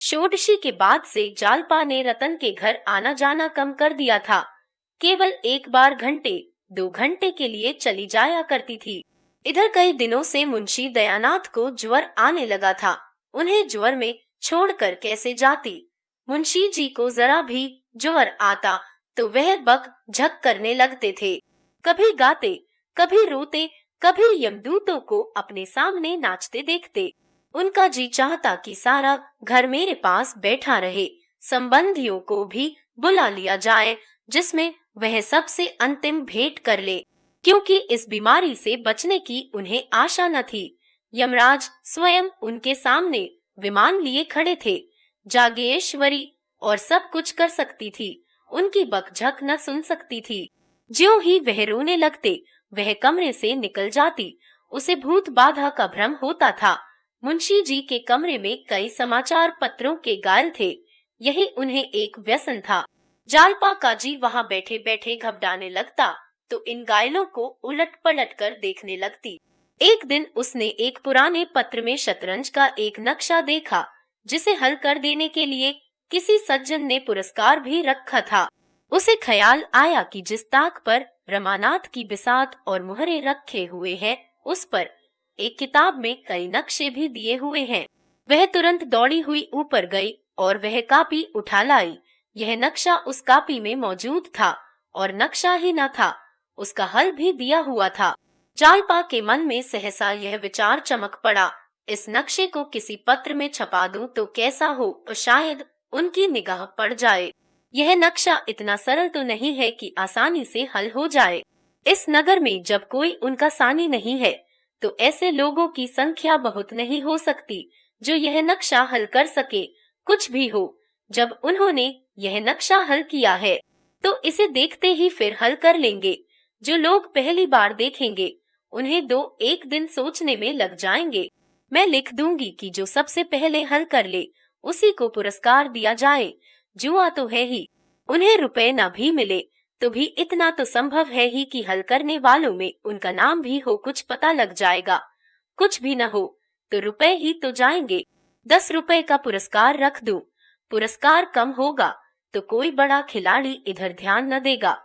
षोडशी के बाद से जालपा ने रतन के घर आना जाना कम कर दिया था। केवल एक बार घंटे 2 घंटे के लिए चली जाया करती थी। इधर कई दिनों से मुंशी दयानाथ को ज्वर आने लगा था। उन्हें ज्वर में छोड़कर कैसे जाती। मुंशी जी को जरा भी ज्वर आता तो वह बक झक करने लगते थे। कभी गाते, कभी रोते, कभी यमदूतों को अपने सामने नाचते देखते। उनका जी चाहता कि सारा घर मेरे पास बैठा रहे, संबंधियों को भी बुला लिया जाए, जिसमें वह सबसे अंतिम भेंट कर ले, क्योंकि इस बीमारी से बचने की उन्हें आशा न थी। यमराज स्वयं उनके सामने विमान लिए खड़े थे। जागेश्वरी और सब कुछ कर सकती थी, उनकी बकझक न सुन सकती थी। ज्यों ही वह रोने लगते, वह कमरे से निकल जाती। उसे भूत बाधा का भ्रम होता था। मुंशी जी के कमरे में कई समाचार पत्रों के गाल थे, यही उन्हें एक व्यसन था। जालपा का जी वहां बैठे बैठे घबराने लगता तो इन गायलों को उलट पलट कर देखने लगती। एक दिन उसने एक पुराने पत्र में शतरंज का एक नक्शा देखा, जिसे हल कर देने के लिए किसी सज्जन ने पुरस्कार भी रखा था। उसे ख्याल आया कि जिस ताक पर रमानाथ की बिसात और मुहरे रखे हुए हैं, उस पर एक किताब में कई नक्शे भी दिए हुए हैं। वह तुरंत दौड़ी हुई ऊपर गई और वह कापी उठा लाई। यह नक्शा उस कापी में मौजूद था, और नक्शा ही न था, उसका हल भी दिया हुआ था। जालपा के मन में सहसा यह विचार चमक पड़ा, इस नक्शे को किसी पत्र में छपा दूं तो कैसा हो, तो शायद उनकी निगाह पड़ जाए। यह नक्शा इतना सरल तो नहीं है कि आसानी से हल हो जाए। इस नगर में जब कोई उनका सानी नहीं है, तो ऐसे लोगों की संख्या बहुत नहीं हो सकती जो यह नक्शा हल कर सके। कुछ भी हो, जब उन्होंने यह नक्शा हल किया है तो इसे देखते ही फिर हल कर लेंगे। जो लोग पहली बार देखेंगे, उन्हें 2-1 दिन सोचने में लग जाएंगे। मैं लिख दूंगी कि जो सबसे पहले हल कर ले, उसी को पुरस्कार दिया जाए। जुआ तो है ही, उन्हें रुपए न भी मिले तो भी इतना तो संभव है ही कि हल करने वालों में उनका नाम भी हो, कुछ पता लग जाएगा। कुछ भी न हो तो रुपए ही तो जाएंगे। 10 रुपए का पुरस्कार रख दूं। पुरस्कार कम होगा तो कोई बड़ा खिलाड़ी इधर ध्यान न देगा।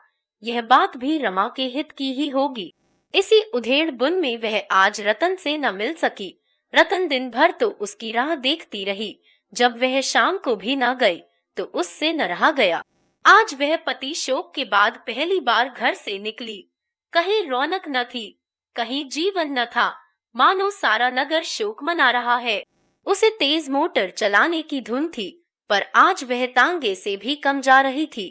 यह बात भी रमा के हित की ही होगी। इसी उधेड़ बुन में वह आज रतन से न मिल सकी। रतन दिन भर तो उसकी राह देखती रही। जब वह शाम को भी न गई तो उससे न रहा गया। आज वह पति शोक के बाद पहली बार घर से निकली। कहीं रौनक न थी, कहीं जीवन न था, मानो सारा नगर शोक मना रहा है। उसे तेज मोटर चलाने की धुन थी, पर आज वह तांगे से भी कम जा रही थी।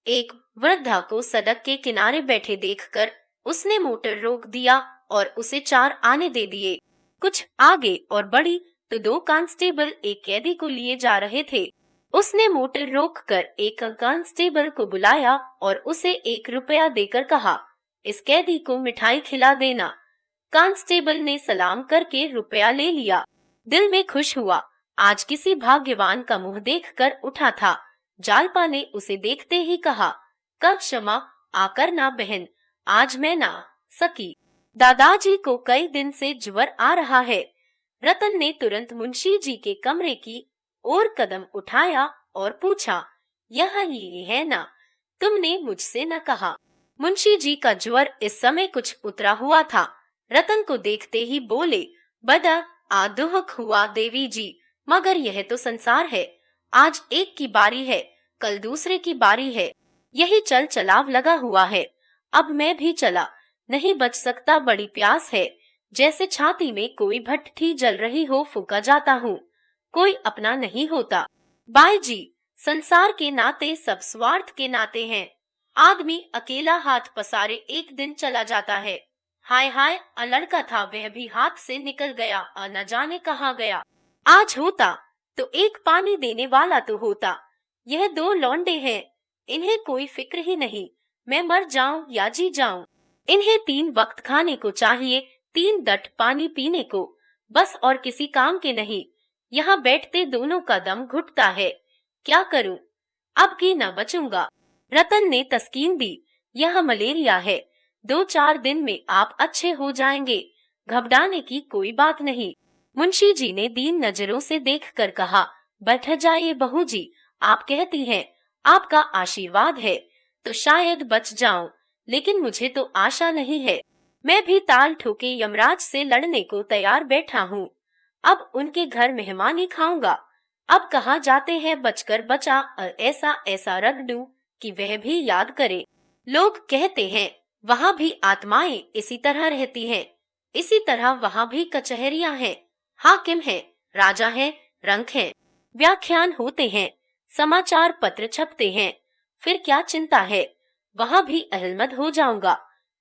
एक वृद्धा को सड़क के किनारे बैठे देखकर उसने मोटर रोक दिया और उसे 4 आने दे दिए। कुछ आगे और बढ़ी तो 2 कांस्टेबल एक कैदी को लिए जा रहे थे। उसने मोटर रोककर एक कांस्टेबल को बुलाया और उसे 1 रुपया देकर कहा, इस कैदी को मिठाई खिला देना। कांस्टेबल ने सलाम करके रुपया ले लिया। दिल में खुश हुआ, आज किसी भाग्यवान का मुंह देखकर उठा था। जालपा ने उसे देखते ही कहा, कब क्षमा आकर ना बहन, आज मैं ना सकी। दादाजी को कई दिन से ज्वर आ रहा है। रतन ने तुरंत मुंशी जी के कमरे की ओर कदम उठाया और पूछा, यह ये है ना? तुमने मुझसे न कहा। मुंशी जी का ज्वर इस समय कुछ उतरा हुआ था। रतन को देखते ही बोले, बड़ा आदुहक हुआ देवी जी, मगर यह तो संसार है। आज एक की बारी है, कल दूसरे की बारी है, यही चल चलाव लगा हुआ है। अब मैं भी चला नहीं बच सकता, बड़ी प्यास है। जैसे छाती में कोई भट्ठी जल रही हो, फूका जाता हूँ। कोई अपना नहीं होता। बाई जी, संसार के नाते सब स्वार्थ के नाते हैं। आदमी अकेला हाथ पसारे एक दिन चला जाता है। हाय हाय, लड़का था, वह भी हाथ से निकल गया, न जाने कहाँ गया। आज होता तो एक पानी देने वाला तो होता। यह 2 लौंडे हैं, इन्हें कोई फिक्र ही नहीं, मैं मर जाऊं या जी जाऊं। इन्हें 3 वक्त खाने को चाहिए, 3 दट पानी पीने को, बस और किसी काम के नहीं। यहाँ बैठते दोनों का दम घुटता है। क्या करूं, अब की न बचूंगा। रतन ने तस्कीन दी, यह मलेरिया है, 2-4 दिन में आप अच्छे हो जाएंगे, घबराने की कोई बात नहीं। मुंशी जी ने दीन नजरों से देखकर कहा, बैठ जाइए बहू जी, आप कहती हैं, आपका आशीर्वाद है तो शायद बच जाऊं, लेकिन मुझे तो आशा नहीं है। मैं भी ताल ठोके यमराज से लड़ने को तैयार बैठा हूँ। अब उनके घर मेहमानी खाऊंगा। अब कहाँ जाते हैं बचकर बचा, ऐसा ऐसा रख दूं कि वह भी याद करे। लोग कहते हैं वहाँ भी आत्माएं इसी तरह रहती हैं। इसी तरह वहाँ भी कचहरियां हैं, हाकिम हैं, राजा हैं, रंक हैं, व्याख्यान होते हैं, समाचार पत्र छपते हैं। फिर क्या चिंता है, वहाँ भी अहलमद हो जाऊंगा,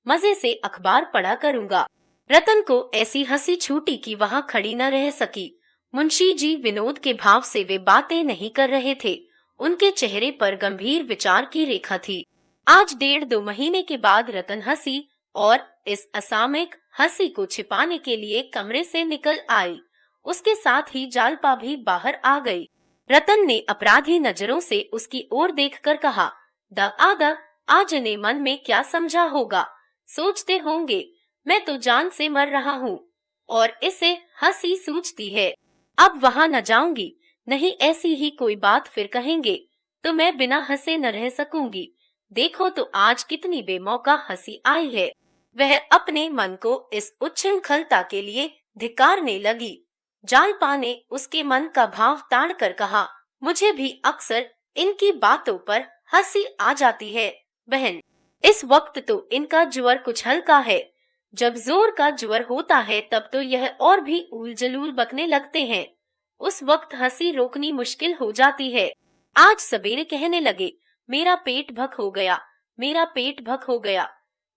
मजे से अखबार पढ़ा करूंगा। रतन को ऐसी हंसी छूटी कि वहाँ खड़ी न रह सकी। मुंशी जी विनोद के भाव से वे बातें नहीं कर रहे थे। उनके चेहरे पर गंभीर विचार की रेखा थी। आज 1.5-2 महीने के बाद रतन हंसी और इस असामयिक हंसी को छिपाने के लिए कमरे से निकल आई। उसके साथ ही जालपा भी बाहर आ गई। रतन ने अपराधी नजरों से उसकी ओर देखकर कहा, द आज ने मन में क्या समझा होगा, सोचते होंगे मैं तो जान से मर रहा हूँ और इसे हंसी सूझती है। अब वहाँ न जाऊंगी, नहीं ऐसी ही कोई बात फिर कहेंगे तो मैं बिना हंसे न रह सकूंगी। देखो तो आज कितनी बेमौका हंसी आई है। वह अपने मन को इस उच्छृंखलता के लिए धिक्कारने लगी। जालपा ने उसके मन का भाव ताड़ कर कहा, मुझे भी अक्सर इनकी बातों पर हंसी आ जाती है बहन। इस वक्त तो इनका ज्वर कुछ हल्का है, जब जोर का ज्वर होता है तब तो यह और भी उल जलूल बकने लगते हैं। उस वक्त हंसी रोकनी मुश्किल हो जाती है। आज सवेरे कहने लगे, मेरा पेट भक हो गया, मेरा पेट भक हो गया।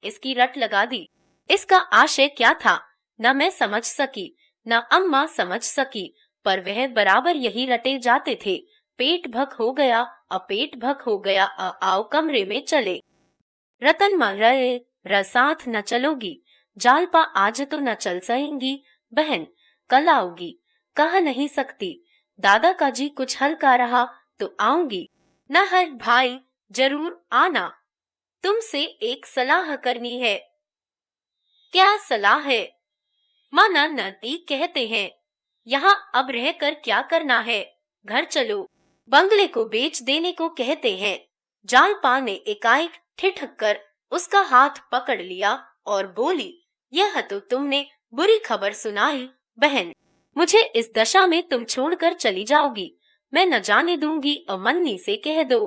इसकी रट लगा दी। इसका आशय क्या था न मैं समझ सकी, न अम्मा समझ सकी, पर वह बराबर यही रटे जाते थे। पेट भक हो गया, पेट भक हो गया, आओ कमरे में चले। रतन मर रहे, साथ न चलोगी? जालपा आज तो न चल सकेंगी बहन, कल आओगी। कह नहीं सकती, दादा का जी कुछ हल्का रहा तो आऊंगी। न हर भाई, जरूर आना। तुमसे एक सलाह करनी है। क्या सलाह है? माना नती कहते हैं, यहाँ अब रहकर क्या करना है, घर चलो। बंगले को बेच देने को कहते हैं। जालपा ने एकाएक ठिठक कर उसका हाथ पकड़ लिया और बोली, यह तो तुमने बुरी खबर सुनाई बहन। मुझे इस दशा में तुम छोड़कर चली जाओगी, मैं न जाने दूंगी। अमन्नी से कह दो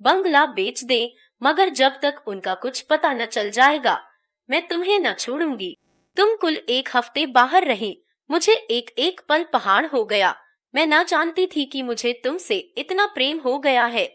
बंगला बेच दे, मगर जब तक उनका कुछ पता न चल जाएगा मैं तुम्हें न छोड़ूंगी। तुम कुल 1 हफ्ते बाहर रही, मुझे एक एक पल पहाड़ हो गया। मैं ना जानती थी कि मुझे तुमसे इतना प्रेम हो गया है।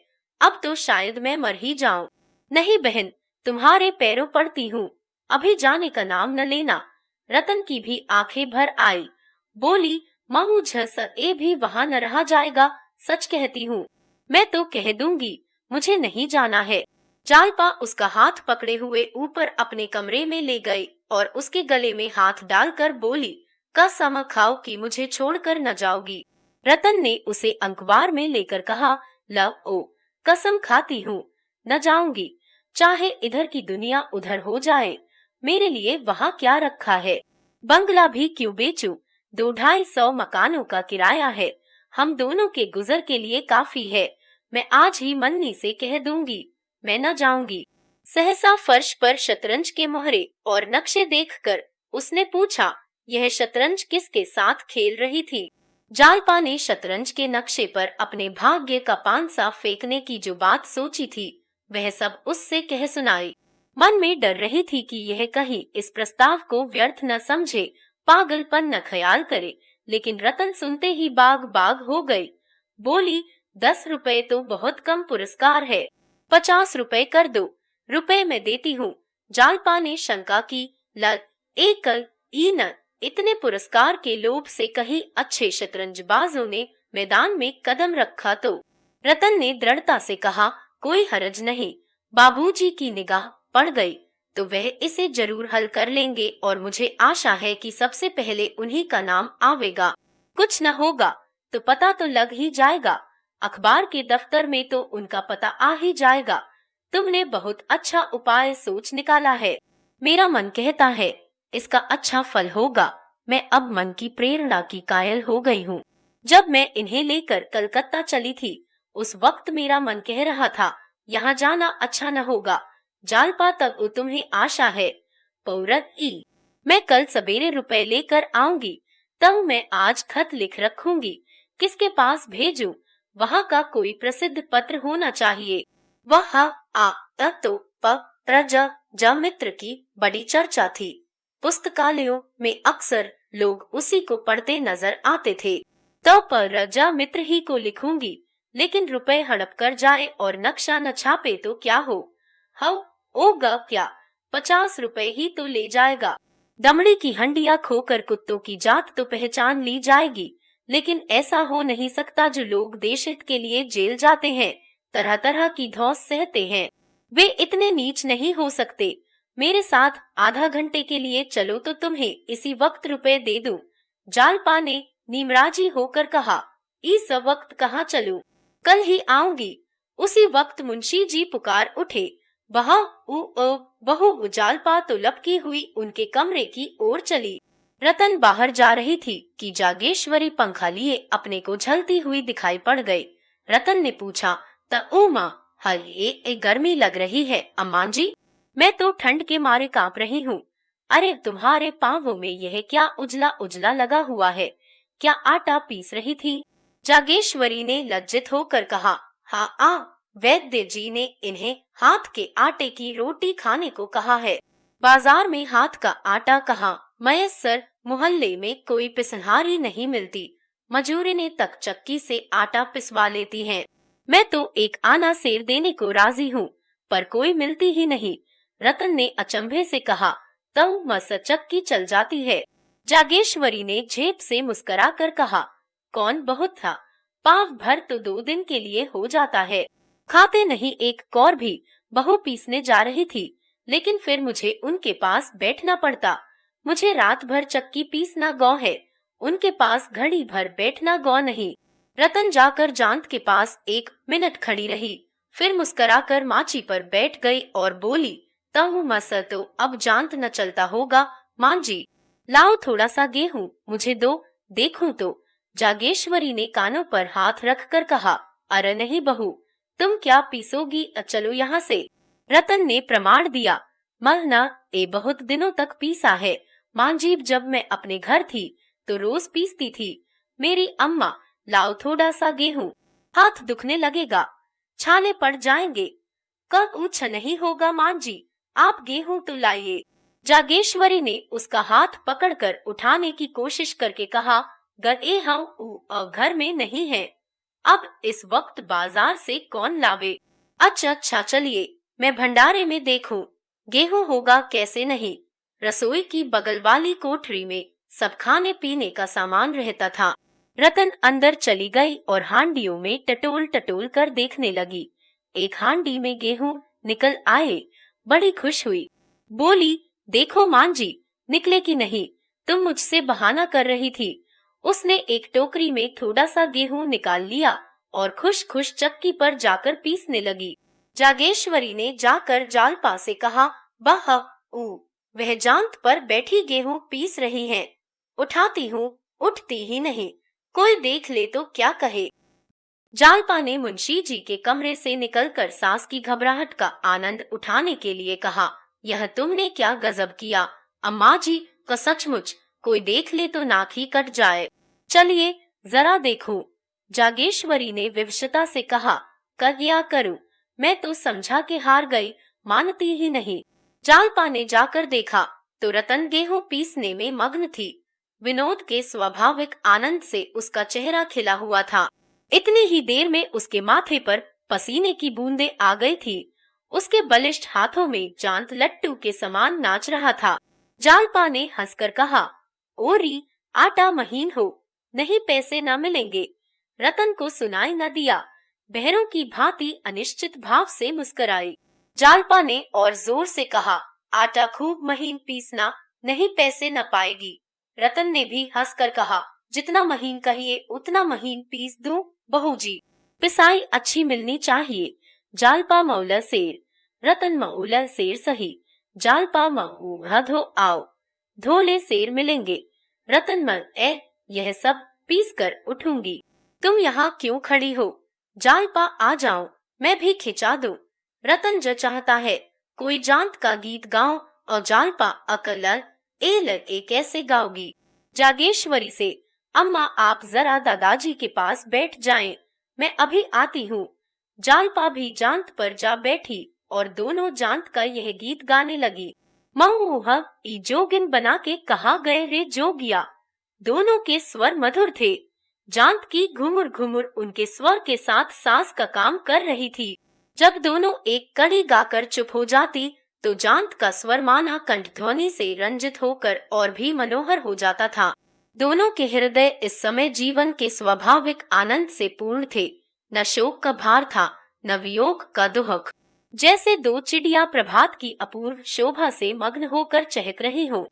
अब तो शायद मैं मर ही जाऊं। नहीं बहन, तुम्हारे पैरों पड़ती हूँ, अभी जाने का नाम न लेना। रतन की भी आंखें भर आई। बोली, महू झसए भी वहाँ न रहा जाएगा, सच कहती हूँ। मैं तो कह दूंगी, मुझे नहीं जाना है। जालपा उसका हाथ पकड़े हुए ऊपर अपने कमरे में ले गई और उसके गले में हाथ डालकर बोली, कसम खाओ कि मुझे छोड़कर न जाओगी। रतन ने उसे अंकवार में लेकर कहा, लव ओ, कसम खाती हूँ, न जाऊंगी, चाहे इधर की दुनिया उधर हो जाए। मेरे लिए वहाँ क्या रखा है? बंगला भी क्यों बेचूं? 200-250 मकानों का किराया है, हम दोनों के गुजर के लिए काफी है। मैं आज ही मन्नी से कह दूंगी, मैं न जाऊंगी। सहसा फर्श पर शतरंज के मोहरे और नक्शे देखकर उसने पूछा, यह शतरंज किसके साथ खेल रही थी? जालपा ने शतरंज के नक्शे पर अपने भाग्य का पांसा फेंकने की जो बात सोची थी वह सब उससे कह सुनाई। मन में डर रही थी कि यह कहीं इस प्रस्ताव को व्यर्थ न समझे, पागलपन न ख्याल करे, लेकिन रतन सुनते ही बाग बाग हो गई। बोली, 10 रुपए तो बहुत कम पुरस्कार है, 50 रुपए कर दो। रुपए मैं देती हूँ। जालपा ने शंका की, एक न इतने पुरस्कार के लोभ से कहीं अच्छे शतरंजबाजों ने मैदान में कदम रखा तो? रतन ने दृढ़ता से कहा, कोई हरज नहीं, बाबूजी की निगाह पड़ गई तो वह इसे जरूर हल कर लेंगे और मुझे आशा है कि सबसे पहले उन्हीं का नाम आवेगा। कुछ न होगा तो पता तो लग ही जाएगा, अखबार के दफ्तर में तो उनका पता आ ही जाएगा। तुमने बहुत अच्छा उपाय सोच निकाला है। मेरा मन कहता है इसका अच्छा फल होगा। मैं अब मन की प्रेरणा की कायल हो गई हूँ। जब मैं इन्हें लेकर कलकत्ता चली थी, उस वक्त मेरा मन कह रहा था यहाँ जाना अच्छा न होगा। जालपा, तब तुम्हें आशा है। पौरत ई, मैं कल सवेरे रुपए लेकर आऊंगी, तब मैं आज खत लिख रखूंगी। किसके पास भेजूं? वहाँ का कोई प्रसिद्ध पत्र होना चाहिए। वह आ तो प प्रज ज मित्र की बड़ी चर्चा थी। पुस्तकालयों में अक्सर लोग उसी को पढ़ते नजर आते थे। तो पर जा मित्र ही को लिखूंगी, लेकिन रुपए हड़प कर जाए और नक्शा न छापे तो क्या हो। हव ओगा क्या, 50 रुपए ही तो ले जाएगा। दमड़ी की हंडिया खोकर कुत्तों की जात तो पहचान ली जाएगी, लेकिन ऐसा हो नहीं सकता। जो लोग देश हित के लिए जेल जाते हैं, तरह तरह की धौंस सहते हैं, वे इतने नीच नहीं हो सकते। मेरे साथ आधा घंटे के लिए चलो तो तुम्हें इसी वक्त रुपए दे दूं। जालपा ने निमराजी होकर कहा, इस वक्त कहाँ चलूं? कल ही आऊंगी। उसी वक्त मुंशी जी पुकार उठे, बहू। जालपा तो लपकी हुई उनके कमरे की ओर चली। रतन बाहर जा रही थी कि जागेश्वरी पंखा लिए अपने को झलती हुई दिखाई पड़ गई। रतन ने पूछा, माँ, हल ये गर्मी लग रही है अम्मा जी। मैं तो ठंड के मारे कांप रही हूँ। अरे तुम्हारे पांवों में यह क्या उजला उजला लगा हुआ है? क्या आटा पीस रही थी? जागेश्वरी ने लज्जित होकर कहा, हाँ वैद्य जी ने इन्हें हाथ के आटे की रोटी खाने को कहा है। बाजार में हाथ का आटा कहाँ मयस्सर, मोहल्ले में कोई पिसनहारी नहीं मिलती। मजूरी ने तक चक्की से आटा पिसवा लेती हैं। मैं तो एक आना सेर देने को राजी हूँ, पर कोई मिलती ही नहीं। रतन ने अचंभे से कहा, तब मस चक्की चल जाती है। जागेश्वरी ने झेप से मुस्कुरा कर कहा, कौन बहुत था, पाव भर तो 2 दिन के लिए हो जाता है। खाते नहीं एक कौर भी। बहू पीसने जा रही थी, लेकिन फिर मुझे उनके पास बैठना पड़ता। मुझे रात भर चक्की पीसना गौ है, उनके पास घड़ी भर बैठना गौ नहीं। रतन जाकर जांत के पास 1 मिनट खड़ी रही, फिर मुस्कुराकर माची पर बैठ गई और बोली, तहु मस तो अब जांत न चलता होगा मां जी। लाओ थोड़ा सा गेहूं मुझे दो, देखूं तो। जागेश्वरी ने कानों पर हाथ रखकर कहा, अरे नहीं बहू, तुम क्या पीसोगी, चलो यहाँ से। रतन ने प्रमाण दिया, मलना ए बहुत दिनों तक पीसा है। मां जी, जब मैं अपने घर थी तो रोज पीसती थी। मेरी अम्मा, लाओ थोड़ा सा गेहूं, हाथ दुखने लगेगा, छाले पड़ जाएंगे। कब ऊछ नहीं होगा मां जी, आप गेहूं तो लाइए। जागेश्वरी ने उसका हाथ पकड़कर उठाने की कोशिश करके कहा, गए हम घर में नहीं है, अब इस वक्त बाजार से कौन लावे। अच्छा चलिए, मैं भंडारे में देखूं, गेहूं होगा कैसे नहीं। रसोई की बगल वाली कोठरी में सब खाने पीने का सामान रहता था। रतन अंदर चली गई और हांडियों में टटोल टटोल कर देखने लगी। एक हांडी में गेहूं निकल आए, बड़ी खुश हुई, बोली, देखो मां जी, निकले कि नहीं, तुम मुझसे बहाना कर रही थी। उसने एक टोकरी में थोड़ा सा गेहूं निकाल लिया और खुश खुश चक्की पर जाकर पीसने लगी। जागेश्वरी ने जाकर जालपा से कहा, वह जांत पर बैठी गेहूं पीस रही हैं, उठाती हूँ, उठती ही नहीं, कोई देख ले तो क्या कहे। जालपा ने मुंशी जी के कमरे से निकलकर सास की घबराहट का आनंद उठाने के लिए कहा, यह तुमने क्या गजब किया अम्मा जी, का सचमुच कोई देख ले तो नाक ही कट जाए। चलिए जरा देखूं। जागेश्वरी ने विवशता से कहा, क्या करूं, मैं तो समझा के हार गई, मानती ही नहीं। जालपा ने जाकर देखा तो रतन गेहूं पीसने में मग्न थी। विनोद के स्वाभाविक आनंद से उसका चेहरा खिला हुआ था। इतनी ही देर में उसके माथे पर पसीने की बूंदें आ गई थी। उसके बलिष्ठ हाथों में जांत लट्टू के समान नाच रहा था। जालपा ने हंसकर कहा, ओरी, आटा महीन हो, नहीं पैसे न मिलेंगे। रतन को सुनाई न दिया, बहरों की भांति अनिश्चित भाव से मुस्कुराई। जालपा ने और जोर से कहा, आटा खूब महीन पीसना, नहीं पैसे न पाएगी। रतन ने भी हंसकर कहा, जितना महीन कहिए उतना महीन पीस दूं बहू जी, पिसाई अच्छी मिलनी चाहिए। जालपा मौला शेर, रतन मऊला शेर सही। जालपा मऊ धो आओ, धोले शेर मिलेंगे। रतन मन यह सब पीस कर उठूंगी। तुम यहाँ क्यों खड़ी हो? जालपा आ जाओ, मैं भी खिंचा दूं। रतन जो चाहता है कोई जांत का गीत गाओ, और जालपा अकलर ए कैसे गाओगी? जागेश्वरी से, अम्मा आप जरा दादाजी के पास बैठ जाएं, मैं अभी आती हूँ। जालपा भी जांत पर जा बैठी और दोनों जांत का यह गीत गाने लगी। मऊह ई जोगिन बना के कहा गए रे जोगिया। दोनों के स्वर मधुर थे। जांत की घुमुर घुमुर उनके स्वर के साथ सांस का काम कर रही थी। जब दोनों एक कड़ी गाकर चुप हो जाती तो जांत का स्वर माना कंठध्वनि से रंजित होकर और भी मनोहर हो जाता था। दोनों के हृदय इस समय जीवन के स्वाभाविक आनंद से पूर्ण थे। न शोक का भार था, न वियोग का दुहक। जैसे दो चिड़िया प्रभात की अपूर्व शोभा से मग्न होकर चहक रही हो।